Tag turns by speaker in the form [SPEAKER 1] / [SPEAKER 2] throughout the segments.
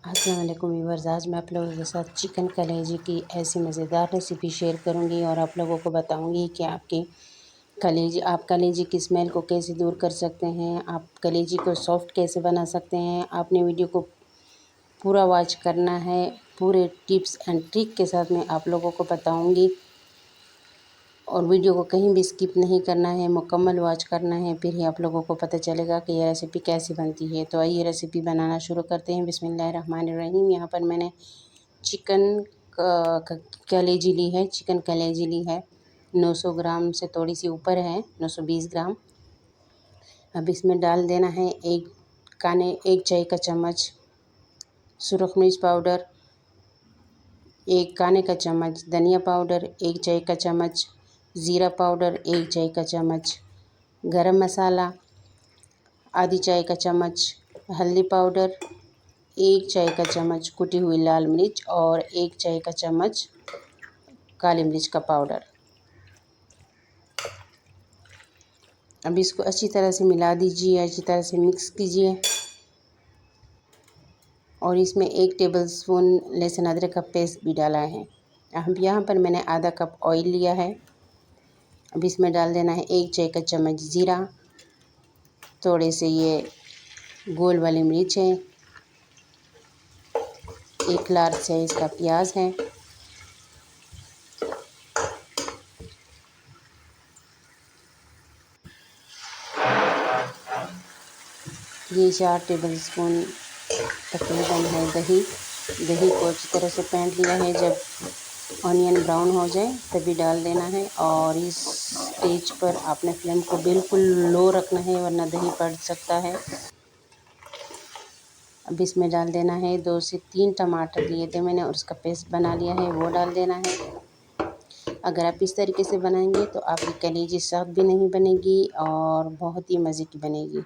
[SPEAKER 1] अस्सलाम वालेकुम व्यूअर्स। आज मैं आप लोगों के साथ चिकन कलेजी की ऐसी मज़ेदार रेसिपी शेयर करूंगी और आप लोगों को बताऊंगी कि आप कलेजी की स्मेल को कैसे दूर कर सकते हैं, आप कलेजी को सॉफ्ट कैसे बना सकते हैं। आपने वीडियो को पूरा वॉच करना है, पूरे टिप्स एंड ट्रिक के साथ मैं आप लोगों को बताऊँगी और वीडियो को कहीं भी स्किप नहीं करना है, मुकम्मल वॉच करना है, फिर ही आप लोगों को पता चलेगा कि यह रेसिपी कैसे बनती है। तो आइए रेसिपी बनाना शुरू करते हैं। बिस्मिल्लाहिर्रहमानिर्रहीम। यहाँ पर मैंने चिकन कलेजी ली है, चिकन कलेजी ली है 900 ग्राम से थोड़ी सी ऊपर है, 920 ग्राम। अब इसमें डाल देना है एक चाय का चम्मच सुरख मिर्च पाउडर, 1 खाने का चम्मच धनिया पाउडर, 1 चाय का चम्मच ज़ीरा पाउडर, 1 चाय का चम्मच गरम मसाला, आधी चाय का चम्मच हल्दी पाउडर, 1 चाय का चम्मच कुटी हुई लाल मिर्च और 1 चाय का चम्मच काली मिर्च का पाउडर। अब इसको अच्छी तरह से मिला दीजिए, अच्छी तरह से मिक्स कीजिए और इसमें 1 टेबलस्पून लहसुन अदरक का पेस्ट भी डाला है। अब यहाँ पर मैंने आधा कप ऑयल लिया है। अब इसमें डाल देना है 1 चाय का चम्मच ज़ीरा, थोड़े से ये गोल वाली मिर्च है, 1 लार्ज साइज़ का प्याज है, ये 4 टेबलस्पून तकरीबन है दही। दही को अच्छी तरह से फेंट लिया है। जब ऑनियन ब्राउन हो जाए तभी डाल देना है और इस स्टेज पर आपने फ्लेम को बिल्कुल लो रखना है वरना दही फट सकता है। अब इसमें डाल देना है 2 से 3 टमाटर लिए थे मैंने और उसका पेस्ट बना लिया है, वो डाल देना है। अगर आप इस तरीके से बनाएंगे तो आपकी कलेजी सख्त भी नहीं बनेगी और बहुत ही मज़े की बनेगी।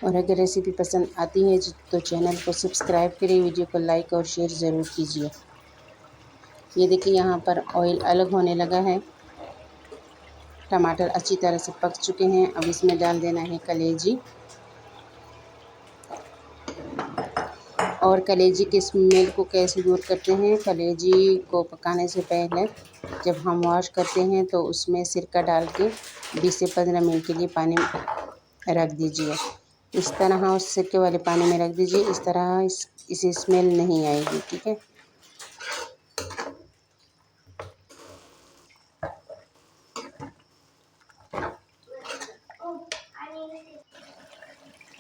[SPEAKER 1] और अगर रेसिपी पसंद आती है तो चैनल को सब्सक्राइब करिए, वीडियो को लाइक और शेयर ज़रूर कीजिए। ये देखिए यहाँ पर ऑयल अलग होने लगा है, टमाटर अच्छी तरह से पक चुके हैं। अब इसमें डाल देना है कलेजी और कलेजी के स्मेल को कैसे दूर करते हैं। कलेजी को पकाने से पहले जब हम वॉश करते हैं तो उसमें सिरका डाल के 20 से 15 मिनट के लिए पानी में रख दीजिए। इस तरह उस सिरके वाले पानी में रख दीजिए, इस तरह इसे स्मेल नहीं आएगी। ठीक है।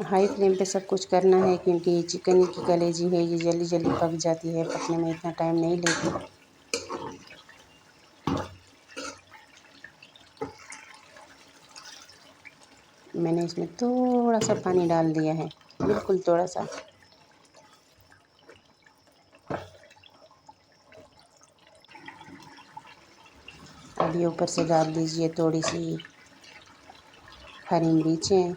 [SPEAKER 1] हाई फ्लेम पे सब कुछ करना है क्योंकि चिकन की कलेजी है, ये जल्दी जल्दी पक जाती है, पकने में इतना टाइम नहीं लेती। मैंने इसमें थोड़ा सा पानी डाल दिया है, बिल्कुल थोड़ा सा। अभी ऊपर से डाल दीजिए थोड़ी सी हरी मिर्चें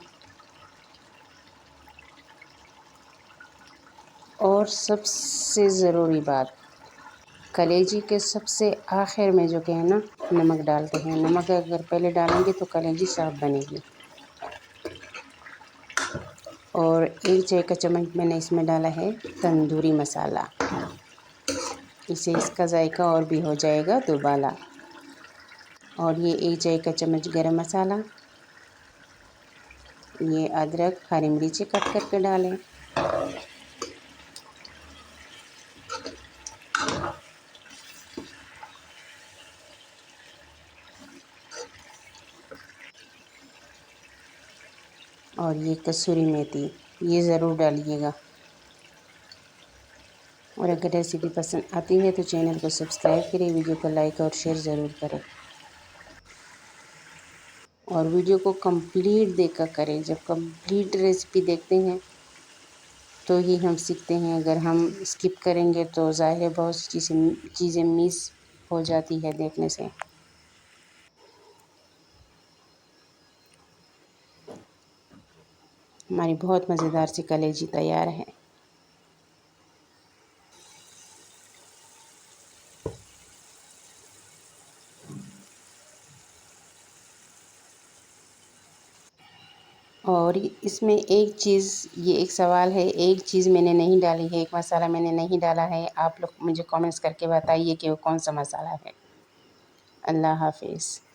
[SPEAKER 1] और सबसे ज़रूरी बात, कलेजी के सबसे आखिर में जो है ना नमक डालते हैं। नमक अगर पहले डालेंगे तो कलेजी साफ बनेगी। और 1 चाय का चम्मच मैंने इसमें डाला है तंदूरी मसाला, इससे इसका जायका और भी हो जाएगा दुबाला। और ये 1 चाय का चम्मच गरम मसाला, ये अदरक हरी मिर्ची कट करके डालें। और ये कसूरी मेथी, ये ज़रूर डालिएगा। और अगर रेसिपी पसंद आती है तो चैनल को सब्सक्राइब करें, वीडियो को लाइक और शेयर ज़रूर करें और वीडियो को कंप्लीट देखा करें। जब कंप्लीट रेसिपी देखते हैं तो ही हम सीखते हैं, अगर हम स्किप करेंगे तो ज़ाहिर है बहुत सी चीज़ें मिस हो जाती है देखने से। हमारी बहुत मज़ेदार सी कलेजी तैयार है। और इसमें एक चीज़, ये एक सवाल है, एक चीज़ मैंने नहीं डाली है, एक मसाला मैंने नहीं डाला है। आप लोग मुझे कमेंट्स करके बताइए कि वो कौन सा मसाला है। अल्लाह हाफ़िज़।